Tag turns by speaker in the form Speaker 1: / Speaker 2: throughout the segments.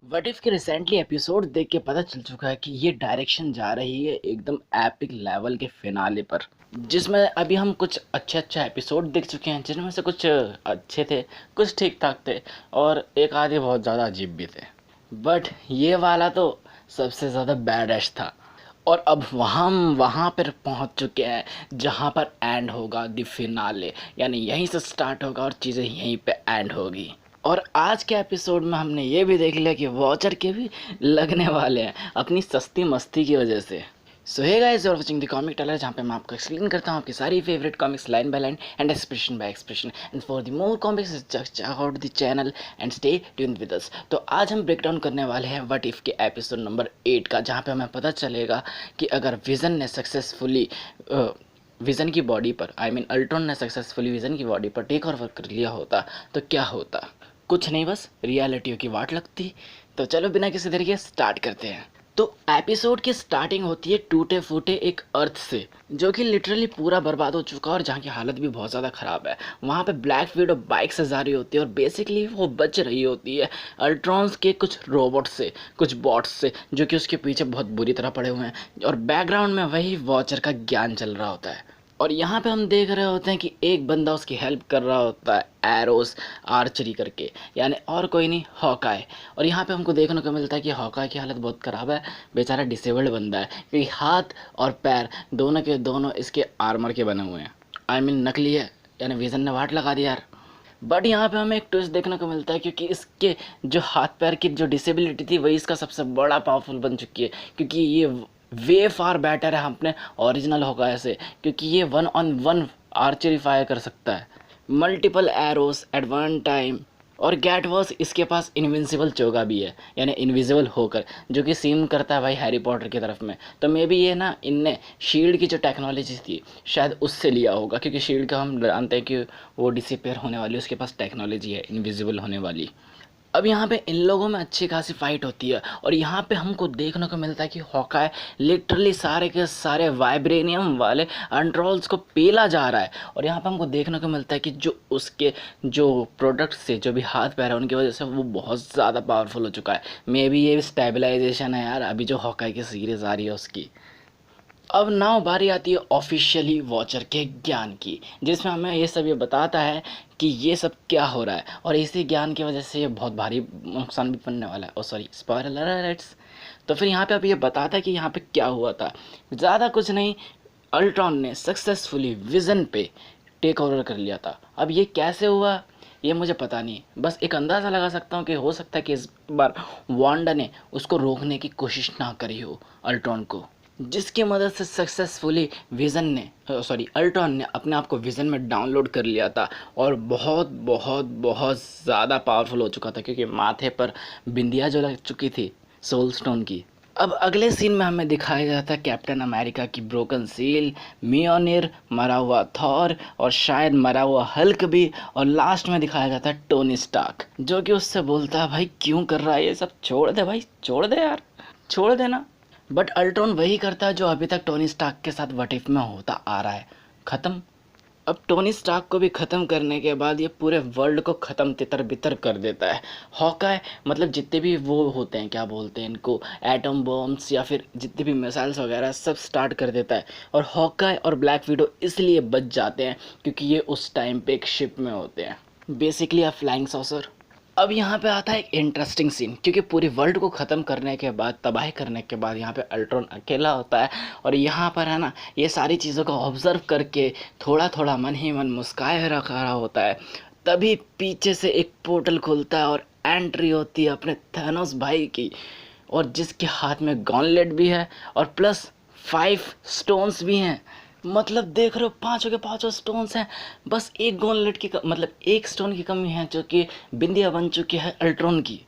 Speaker 1: What if के recently episode देख के पता चल चुका है कि ये डायरेक्शन जा रही है एकदम एपिक लेवल के फिनाले पर, जिसमें अभी हम कुछ अच्छे एपिसोड देख चुके हैं, जिनमें से कुछ अच्छे थे, कुछ ठीक ठाक थे और एक आधे बहुत ज़्यादा अजीब भी थे। बट ये वाला तो सबसे ज़्यादा बैडेस्ट था। और अब हम वहाँ पर पहुँच चुके हैं जहाँ पर एंड होगा द फिनाले, यानी यहीं से स्टार्ट होगा और चीज़ें यहीं पे एंड होगी। और आज के एपिसोड में हमने ये भी देख लिया कि वॉचर के भी लगने वाले हैं अपनी सस्ती मस्ती की वजह से। So hey guys, you are watching the comic tailor, जहाँ पे मैं आपको एक्सप्लेन करता हूँ आपकी सारी favourite comics line by line and expression by expression. And for the more comics just check out the channel and stay tuned with us. तो आज हम ब्रेक डाउन करने वाले हैं व्हाट इफ के एपिसोड नंबर 8 का, जहाँ पे हमें पता चलेगा कि अगर विजन ने सक्सेसफुली विज़न की बॉडी पर, आई मीन अल्ट्रॉन ने सक्सेसफुली विज़न की बॉडी पर टेक ओवर कर लिया होता तो क्या होता। कुछ नहीं, बस रियलिटी की वाट लगती। तो चलो बिना किसी देर के स्टार्ट करते हैं। तो एपिसोड की स्टार्टिंग होती है टूटे फूटे एक अर्थ से, जो कि लिटरली पूरा बर्बाद हो चुका है और जहाँ की हालत भी बहुत ज़्यादा ख़राब है। वहाँ पे ब्लैक विडो बाइक से जा रही होती है और बेसिकली वो बच रही होती है अल्ट्रॉन्स के कुछ रोबोट से, कुछ बॉट्स से, जो कि उसके पीछे बहुत बुरी तरह पड़े हुए हैं। और बैकग्राउंड में वही वॉचर का ज्ञान चल रहा होता है। और यहाँ पे हम देख रहे होते हैं कि एक बंदा उसकी हेल्प कर रहा होता है एरोस आर्चरी करके, यानी और कोई नहीं, हॉकाय। और यहाँ पे हमको देखने को मिलता है कि हॉकाय की हालत बहुत ख़राब है, बेचारा डिसेबल्ड बंदा है, क्योंकि हाथ और पैर दोनों के दोनों इसके आर्मर के बने हुए हैं, आई मीन नकली है, यानी विजन ने वाट लगा दिया यार। बट यहाँ पे हमें एक ट्विस्ट देखने को मिलता है, क्योंकि इसके जो हाथ पैर की जो डिसेबिलिटी थी वही इसका सबसे बड़ा पावरफुल बन चुकी है, क्योंकि ये वे फार बेटर है अपने ओरिजिनल होगा से, क्योंकि ये 1-on-1 आर्चरी फायर कर सकता है, multiple arrows at one time. और गैटवर्स इसके पास इनविंसिबल चोगा भी है, यानी इनविजिबल होकर, जो कि सीन करता है भाई हैरी पॉटर की तरफ में। तो मे बी ये ना इनने शील्ड की जो टेक्नोलॉजी थी शायद उससे लिया होगा, क्योंकि शील्ड का हम जानते हैं कि वो डिसअपीयर होने वाली, उसके पास टेक्नोलॉजी है इनविजिबल होने वाली। अब यहाँ पे इन लोगों में अच्छी खासी फाइट होती है और यहाँ पे हमको देखने को मिलता है कि हॉकाय लिटरली सारे के सारे वाइब्रेनियम वाले एंड्रॉल्स को पेला जा रहा है। और यहाँ पे हमको देखने को मिलता है कि जो उसके जो प्रोडक्ट से जो भी हाथ पैर है उनकी वजह से वो बहुत ज़्यादा पावरफुल हो चुका है। मे बी ये स्टेबलाइजेशन है यार, अभी जो हॉकाय की सीरीज़ आ रही है उसकी। अब नाव बारी आती है ऑफिशियली वॉचर के ज्ञान की, जिसमें हमें ये सब ये बताता है कि ये सब क्या हो रहा है और इसी ज्ञान की वजह से ये बहुत भारी नुकसान भी पड़ने वाला है। ओ सॉरी, स्पॉइलर अलर्ट्स। तो फिर यहाँ पे अब ये बताता है कि यहाँ पे क्या हुआ था। ज़्यादा कुछ नहीं, अल्ट्रॉन ने सक्सेसफुली विज़न पे टेक ओवर कर लिया था। अब ये कैसे हुआ ये मुझे पता नहीं, बस एक अंदाज़ा लगा सकता हूँ कि हो सकता है कि इस बार वांडा ने उसको रोकने की कोशिश ना करी हो अल्ट्रॉन को, जिसकी मदद से सक्सेसफुली विज़न ने अल्ट्रॉन ने अपने आप को विज़न में डाउनलोड कर लिया था और बहुत बहुत बहुत ज़्यादा पावरफुल हो चुका था, क्योंकि माथे पर बिंदिया जो लग चुकी थी सोल स्टोन की। अब अगले सीन में हमें दिखाया जाता है कैप्टन अमेरिका की ब्रोकन सील, मियोनिर, मरा हुआ थॉर और शायद मरा हुआ हल्क भी, और लास्ट में दिखाया जाता है टोनी स्टार्क, जो कि उससे बोलता है भाई क्यों कर रहा है ये सब, छोड़ दे भाई, छोड़ दे यार, छोड़ देना। बट अल्ट्रॉन वही करता है जो अभी तक टोनी स्टार्क के साथ व्हाट इफ में होता आ रहा है, ख़त्म। अब टोनी स्टार्क को भी ख़त्म करने के बाद ये पूरे वर्ल्ड को ख़त्म तितर बितर कर देता है। हॉकाय मतलब जितने भी वो होते हैं, क्या बोलते हैं इनको, एटम बॉम्ब्स या फिर जितने भी मिसाइल्स वगैरह सब स्टार्ट कर देता है। और हॉकाय और ब्लैक विडो इसलिए बच जाते हैं क्योंकि ये उस टाइम पे एक शिप में होते हैं, बेसिकली अ फ्लाइंग सॉसर। अब यहाँ पे आता है एक इंटरेस्टिंग सीन, क्योंकि पूरी वर्ल्ड को ख़त्म करने के बाद, तबाही करने के बाद यहाँ पे अल्ट्रॉन अकेला होता है और यहाँ पर है ना ये सारी चीज़ों को ऑब्ज़र्व करके थोड़ा थोड़ा मन ही मन मुस्काए रखा रहा होता है। तभी पीछे से एक पोर्टल खुलता है और एंट्री होती है अपने थैनोस भाई की, और जिसके हाथ में गॉन्टलेट भी है और प्लस 5 स्टोन्स भी हैं। मतलब देख रहे हो पाँचों के पाँचों स्टोन्स हैं, बस एक गॉन्टलेट की मतलब एक स्टोन की कमी है, जो कि बिंदिया बन चुकी है अल्ट्रॉन की।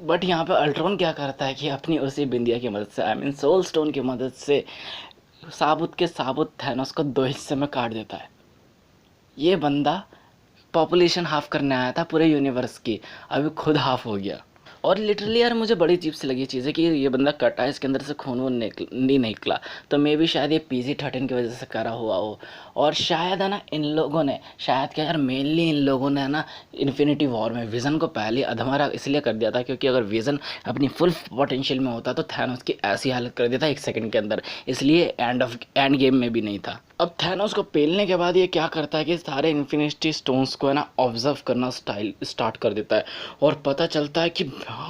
Speaker 1: बट यहाँ पे अल्ट्रॉन क्या करता है कि अपनी उसी बिंदिया की मदद से, आई मीन सोल स्टोन की मदद से, साबुत के साबुत थैनोस को 2 हिस्से में काट देता है। ये बंदा पॉपुलेशन हाफ करने आया था पूरे यूनिवर्स की, अभी खुद हाफ हो गया। और लिटरली यार मुझे बड़ी अजीब सी लगी चीज़ है कि ये बंदा कटा है, इसके अंदर से खून वून नहीं निकला, तो मे भी शायद ये PG-13 की वजह से करा हुआ हो। और शायद है ना इन लोगों ने, शायद क्या यार, मेनली इन लोगों ने है ना इन्फिनिटी वॉर में विज़न को पहले अधमरा इसलिए कर दिया था क्योंकि अगर विज़न अपनी फुल पोटेंशियल में होता तो थैनोस की ऐसी हालत कर देता 1 सेकंड के अंदर, इसलिए एंड गेम में भी नहीं था। अब थैनोस को पेलने के बाद ये क्या करता है कि सारे इन्फिनिटी स्टोन्स को है ना ऑब्जर्व करना स्टार्ट कर देता है, और पता चलता है कि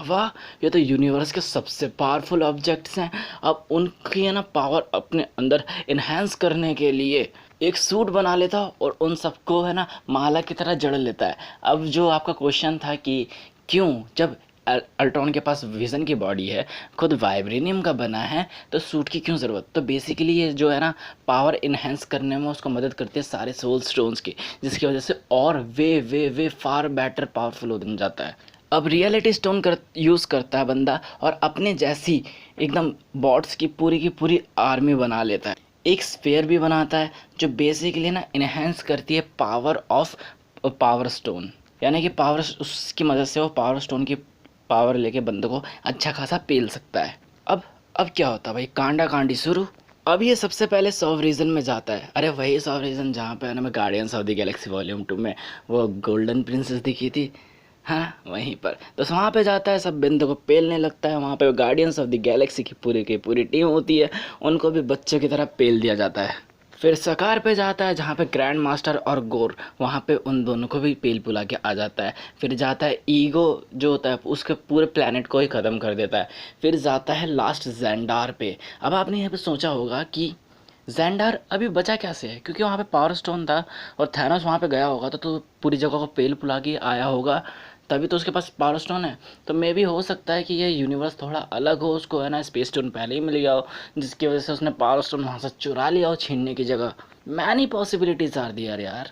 Speaker 1: वाह, ये तो यूनिवर्स के सबसे पावरफुल ऑब्जेक्ट्स हैं। अब उनकी है ना पावर अपने अंदर इन्हेंस करने के लिए एक सूट बना लेता और उन सबको है ना माला की तरह जड़ लेता है। अब जो आपका क्वेश्चन था कि क्यों, जब अल्ट्रॉन के पास विज़न की बॉडी है, खुद वाइब्रेनियम का बना है, तो सूट की क्यों ज़रूरत? तो बेसिकली ये जो है ना पावर इन्हेंस करने में उसको मदद करते हैं सारे सोल स्टोन्स की, जिसकी वजह से और वे फार बेटर पावरफुल हो जाता है। अब रियलिटी स्टोन यूज़ करता है बंदा और अपने जैसी एकदम बॉट्स की पूरी आर्मी बना लेता है। एक स्फीयर भी बनाता है जो बेसिकली ना इन्हेंस करती है पावर ऑफ पावर स्टोन, यानी कि पावर, उसकी मदद से वो पावर स्टोन की पावर लेके बंदे को अच्छा खासा पेल सकता है। अब क्या होता है भाई, कांडा कांडी शुरू। अब ये सबसे पहले सॉफ रीजन में जाता है। अरे वही सॉफ रीजन जहाँ पे हमें guardians of the Galaxy volume 2 में वो गोल्डन प्रिंसेस दिखी थी, हाँ वहीं पर। तो वहाँ पे जाता है, सब बिंदु को पेलने लगता है। वहाँ पे गार्डियंस ऑफ द गैलेक्सी की पूरी टीम होती है, उनको भी बच्चों की तरह पेल दिया जाता है। फिर सकार पे जाता है जहाँ पे ग्रैंड मास्टर और गोर, वहाँ पे उन दोनों को भी पेल पुला के आ जाता है। फिर जाता है ईगो जो होता है, उसके पूरे प्लेनेट को ही ख़त्म कर देता है। फिर जाता है लास्ट जेंडार पे। अब आपने यहाँ पे सोचा होगा कि जेंडार अभी बचा कैसे है, क्योंकि वहाँ पे पावर स्टोन था और थैनोस वहाँ पे गया होगा तो पूरी जगह को पेल पुला के आया होगा, तभी तो उसके पास पावर स्टोन है। तो मे भी हो सकता है कि ये यूनिवर्स थोड़ा अलग हो, उसको है ना स्पेस स्टोन पहले ही मिल गया हो, जिसकी वजह से उसने पावर स्टोन वहाँ से चुरा लिया हो छीनने की जगह। मैनी पॉसिबिलिटीज आर दियर यार।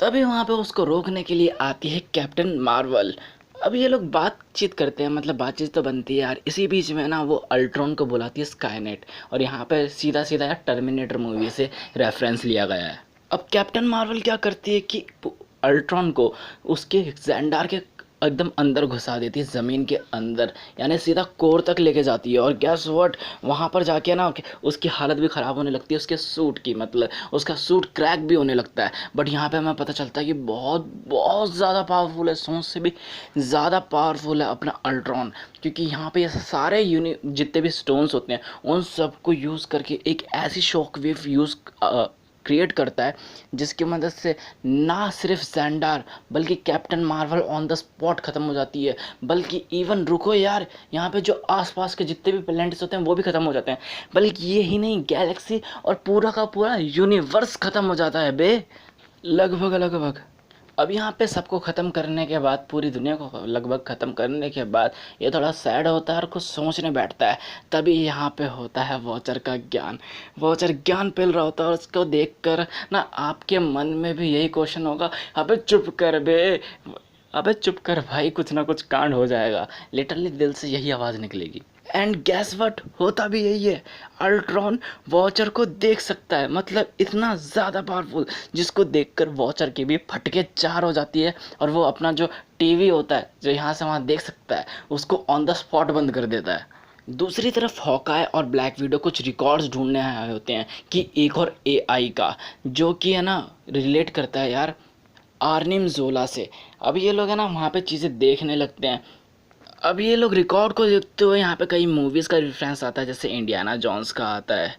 Speaker 1: तभी वहाँ पे उसको रोकने के लिए आती है कैप्टन मार्वल। अब ये लोग बातचीत करते हैं, मतलब बातचीत तो बनती है यार। इसी बीच में ना वो अल्ट्रॉन को बुलाती है स्काईनेट, और यहाँ पे सीधा सीधा यार टर्मिनेटर मूवी से रेफरेंस लिया गया है। अब कैप्टन मार्वल क्या करती है कि अल्ट्रॉन को उसके जेंडार के एकदम अंदर घुसा देती है, ज़मीन के अंदर, यानी सीधा कोर तक लेके जाती है। और गैस व्हाट, वहाँ पर जाके ना उसकी हालत भी ख़राब होने लगती है, उसके सूट की, मतलब उसका सूट क्रैक भी होने लगता है। बट यहाँ पे हमें पता चलता है कि बहुत बहुत ज़्यादा पावरफुल है, सोच से भी ज़्यादा पावरफुल है अपना अल्ट्रॉन, क्योंकि यहाँ पे ये सारे जितने भी स्टोन्स होते हैं उन सबको यूज़ करके एक ऐसी शॉक वेव क्रिएट करता है जिसकी मदद से ना सिर्फ जेंडार बल्कि captain Marvel on the spot ख़त्म हो जाती है, बल्कि इवन रुको यार, यहाँ पे जो आसपास के जितने भी प्लैनेट्स होते हैं वो भी ख़त्म हो जाते हैं, बल्कि ये ही नहीं, गैलेक्सी और पूरा का पूरा यूनिवर्स ख़त्म हो जाता है बे, लगभग लगभग। अब यहाँ पे सबको ख़त्म करने के बाद, पूरी दुनिया को लगभग ख़त्म करने के बाद, ये थोड़ा सैड होता है और कुछ सोचने बैठता है। तभी यहाँ पे होता है वॉचर का ज्ञान। वॉचर ज्ञान फैल रहा होता है और उसको देखकर ना आपके मन में भी यही क्वेश्चन होगा, अबे चुप कर बे, अबे चुप कर भाई, कुछ ना कुछ कांड हो जाएगा। लिटरली दिल से यही आवाज़ निकलेगी। एंड गैस व्हाट, होता भी यही है। अल्ट्रॉन वॉचर को देख सकता है, मतलब इतना ज़्यादा पावरफुल, जिसको देखकर वॉचर की भी फटके चार हो जाती है, और वो अपना जो टीवी होता है जो यहाँ से वहाँ देख सकता है उसको ऑन द स्पॉट बंद कर देता है। दूसरी तरफ हॉकाय और ब्लैक विडो कुछ रिकॉर्ड्स ढूंढने आए होते हैं कि एक और एआई का, जो कि है ना रिलेट करता है यार आर्निम जोला से। अब ये लोग है ना वहाँ पे चीज़ें देखने लगते हैं। अब ये लोग रिकॉर्ड को देखते हुए यहाँ पे कई मूवीज़ का रेफरेंस आता है, जैसे इंडियाना जोन्स का आता है,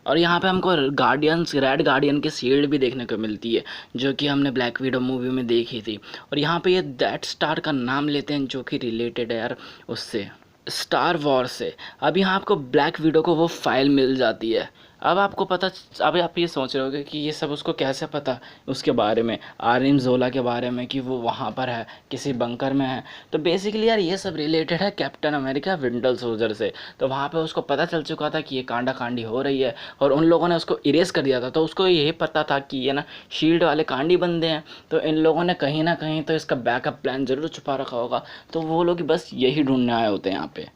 Speaker 1: और यहाँ पे हमको रेड गार्डियन की शील्ड भी देखने को मिलती है, जो कि हमने ब्लैक विडो मूवी में देखी थी। और यहाँ पे ये दैट स्टार का नाम लेते हैं, जो कि रिलेटेड है यार उससे, स्टार वॉर से। अब यहाँ आपको ब्लैक विडो को वो फाइल मिल जाती है। अब आपको पता, अब आप ये सोच रहे होगे कि ये सब उसको कैसे पता, उसके बारे में, आर्निम जोला के बारे में, कि वो वहाँ पर है, किसी बंकर में है। तो बेसिकली यार ये सब रिलेटेड है कैप्टन अमेरिका विंटर सोल्जर से। तो वहाँ पे उसको पता चल चुका था कि ये कांडा कांडी हो रही है, और उन लोगों ने उसको इरेज कर दिया था। तो उसको यही पता था कि ये ना शील्ड वाले कांडी बंदे हैं, तो इन लोगों ने कहीं ना कहीं तो इसका बैकअप प्लान ज़रूर छुपा रखा होगा। तो वो लोग बस यही ढूंढने आए होते हैं यहाँ पे।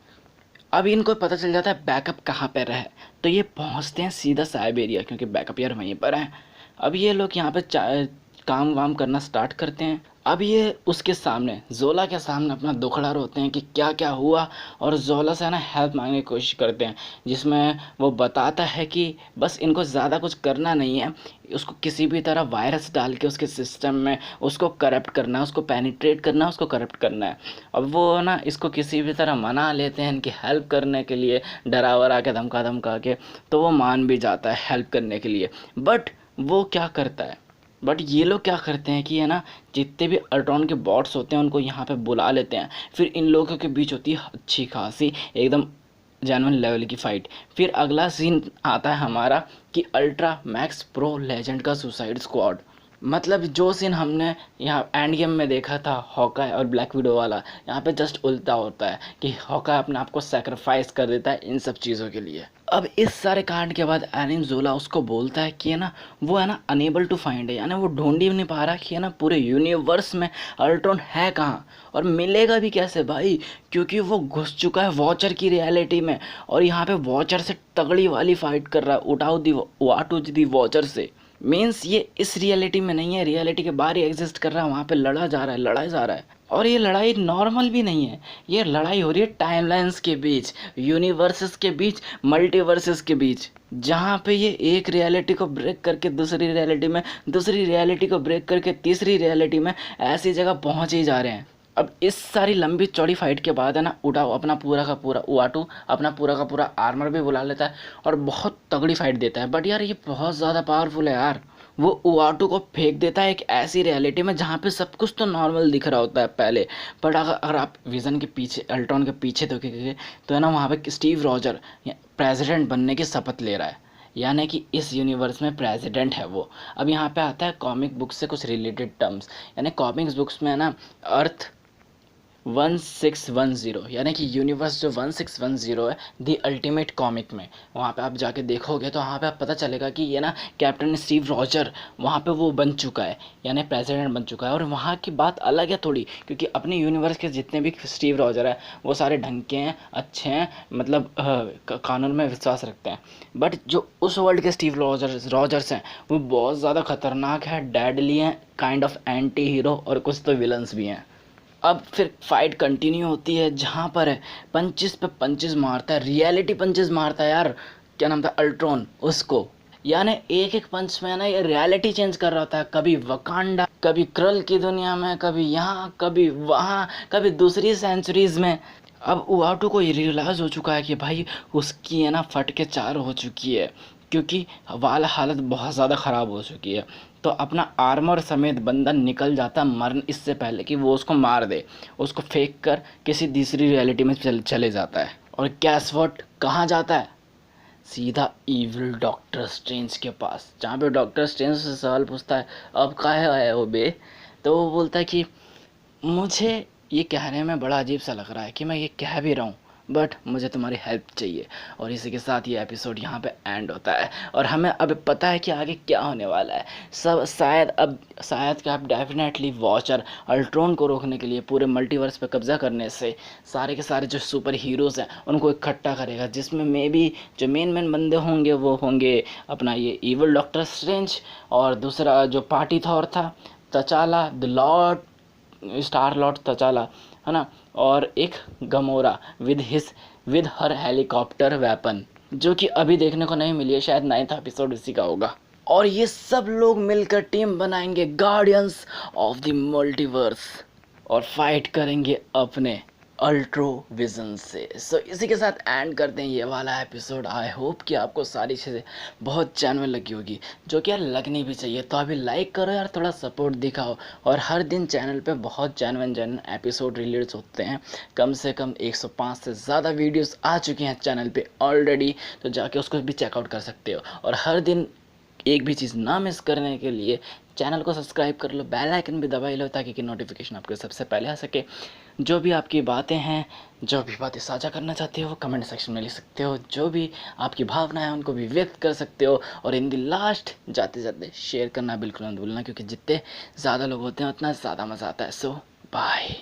Speaker 1: अब इनको पता चल जाता है बैकअप कहाँ पर है, तो ये पहुँचते हैं सीधा साइबेरिया, क्योंकि बैकअप यार वहीं पर है। अब ये लोग यहाँ पे काम वाम करना स्टार्ट करते हैं। अब ये उसके सामने, जोला के सामने अपना दुखड़ा रोते हैं कि क्या क्या हुआ, और जोला से ना हेल्प मांगने की कोशिश करते हैं, जिसमें वो बताता है कि बस इनको ज़्यादा कुछ करना नहीं है, उसको किसी भी तरह वायरस डाल के उसके सिस्टम में उसको करप्ट करना है, उसको पेनिट्रेट करना है, उसको करप्ट करना है। अब वो ना इसको किसी भी तरह मना लेते हैं इनकी हेल्प करने के लिए, डरा वरा के धमका धमका के, तो वो मान भी जाता है हेल्प करने के लिए। बट वो क्या करता है, बट ये लोग क्या करते हैं कि है ना, जितने भी अल्ट्रॉन के बॉट्स होते हैं उनको यहाँ पे बुला लेते हैं। फिर इन लोगों के बीच होती है अच्छी खासी एकदम जेन्युइन लेवल की फ़ाइट। फिर अगला सीन आता है हमारा कि अल्ट्रा मैक्स प्रो लेजेंड का सुसाइड स्क्वाड। मतलब जो सीन हमने यहाँ एंड गेम में देखा था हॉकाई और ब्लैक विडो वाला, यहाँ पे जस्ट उल्टा होता है कि हॉकाई अपने आप को सेक्रीफाइस कर देता है इन सब चीज़ों के लिए। अब इस सारे कांड के बाद एनिम जोला उसको बोलता है कि है ना, वो है ना अनेबल टू फाइंड है, यानी वो ढूंढ ही नहीं पा रहा कि है ना पूरे यूनिवर्स में अल्ट्रॉन है कहाँ और मिलेगा भी कैसे भाई, क्योंकि वो घुस चुका है वॉचर की रियलिटी में और यहाँ पे वॉचर से तगड़ी वाली फाइट कर रहा है, उठाओ दी वाटू दी वॉचर से। मीन्स ये इस रियलिटी में नहीं है, रियलिटी के बाहर ही एग्जिस्ट कर रहा है, वहाँ पे लड़ा जा रहा है, लड़ा जा रहा है। और ये लड़ाई नॉर्मल भी नहीं है, ये लड़ाई हो रही है टाइमलाइंस के बीच, यूनिवर्सेस के बीच, मल्टीवर्सेस के बीच, जहाँ पे ये एक रियलिटी को ब्रेक करके दूसरी रियलिटी में, दूसरी रियलिटी को ब्रेक करके तीसरी रियलिटी में ऐसी जगह पहुँच ही जा रहे हैं। अब इस सारी लंबी चौड़ी फाइट के बाद है ना, उटाओ अपना पूरा का पूरा उआटू अपना पूरा का पूरा आर्मर भी बुला लेता है और बहुत तगड़ी फाइट देता है। बट यार ये बहुत ज़्यादा पावरफुल है यार। वो उआटू को फेंक देता है एक ऐसी रियलिटी में जहाँ पे सब कुछ तो नॉर्मल दिख रहा होता है पहले, बट अगर आप विजन के पीछे, अल्ट्रॉन के पीछे देखेंगे तो है ना, वहाँ पे स्टीव रॉजर प्रेसिडेंट बनने की शपथ ले रहा है, यानी कि इस यूनिवर्स में प्रेसिडेंट है वो। अब यहाँ पे आता है कॉमिक बुक से कुछ रिलेटेड टर्म्स, यानी कॉमिक्स बुक्स में है ना अर्थ 1610, यानी कि यूनिवर्स जो 1610 है दी अल्टीमेट कॉमिक में, वहाँ पे आप जाके देखोगे तो वहाँ पे आप पता चलेगा कि ये ना कैप्टन स्टीव रॉजर वहाँ पे वो बन चुका है, यानी प्रेसिडेंट बन चुका है। और वहाँ की बात अलग है थोड़ी, क्योंकि अपने यूनिवर्स के जितने भी स्टीव रॉजर है वो सारे ढंग के हैं, अच्छे हैं, मतलब कानून में विश्वास रखते हैं। बट जो उस वर्ल्ड के स्टीव रॉजर्स हैं वो बहुत ज़्यादा खतरनाक है, डेडली हैं, काइंड ऑफ एंटी हीरो, और कुछ तो विलन्स भी हैं। अब फिर फाइट कंटिन्यू होती है जहाँ पर है पंचिस पे पंचिस मारता है, रियलिटी पंचिस मारता है यार, क्या नाम था, अल्ट्रॉन उसको, यानी एक एक पंच में ना ये रियलिटी चेंज कर रहा होता है, कभी वकांडा, कभी क्रल की दुनिया में, कभी यहाँ, कभी वहाँ, कभी दूसरी सेंचुरीज में। अब उआटू को ये रियलाइज़ हो चुका है कि भाई उसकी है ना फट के चार हो चुकी है, क्योंकि वाला हालत बहुत ज़्यादा ख़राब हो चुकी है। तो अपना आर्मर समेत बंदा निकल जाता मरन इससे पहले कि वो उसको मार दे, उसको फेंक कर किसी दूसरी रियलिटी में चले जाता है। और गैस व्हाट, कहाँ जाता है, सीधा इविल डॉक्टर स्ट्रेंज के पास, जहाँ पे डॉक्टर स्ट्रेंज से सवाल पूछता है अब काहे आया हो बे, तो वो बोलता है कि मुझे ये कहने में बड़ा अजीब सा लग रहा है कि मैं ये कह भी रहा हूँ, बट मुझे तुम्हारी हेल्प चाहिए। और इसी के साथ ये एपिसोड यहाँ पे एंड होता है और हमें अब पता है कि आगे क्या होने वाला है। सब शायद कि आप डेफिनेटली वॉचर अल्ट्रॉन को रोकने के लिए पूरे मल्टीवर्स पे कब्जा करने से सारे के सारे जो सुपर हीरोज़ हैं उनको इकट्ठा करेगा, जिसमें मे बी जो मेन बंदे होंगे वो होंगे अपना ये इविल डॉक्टर स्ट्रेंज, और दूसरा जो पार्टी थॉर था, T'Challa the lord, star lord T'Challa, है ना, और एक Gamora with her helicopter weapon, जो कि अभी देखने को नहीं मिली है, शायद 9th एपिसोड इसी का होगा। और ये सब लोग मिलकर टीम बनाएंगे गार्डियंस ऑफ द मल्टीवर्स और फाइट करेंगे अपने अल्ट्रो विजन से। सो इसी के साथ एंड करते हैं ये वाला एपिसोड। आई होप कि आपको सारी चीज़ें बहुत जेन्युइन लगी होगी, जो कि यार लगनी भी चाहिए। तो अभी लाइक करो यार, थोड़ा सपोर्ट दिखाओ। और हर दिन चैनल पे बहुत जेन्युइन एपिसोड रिलीज होते हैं, कम से कम 105 से ज़्यादा वीडियोस आ चुकी हैं चैनल पे ऑलरेडी, तो जाके उसको भी चेकआउट कर सकते हो। और हर दिन एक भी चीज़ ना मिस करने के लिए चैनल को सब्सक्राइब कर लो, बेल आइकन भी दबा लो, ताकि कि नोटिफिकेशन आपके सबसे पहले आ सके। जो भी आपकी बातें हैं, जो भी बातें साझा करना चाहते हो वो कमेंट सेक्शन में लिख सकते हो, जो भी आपकी भावना है उनको भी व्यक्त कर सकते हो। और इन द लास्ट जाते जाते शेयर करना बिल्कुल मत भूलना, क्योंकि जितने ज़्यादा लोग होते हैं उतना ज़्यादा मज़ा आता है। सो बाय।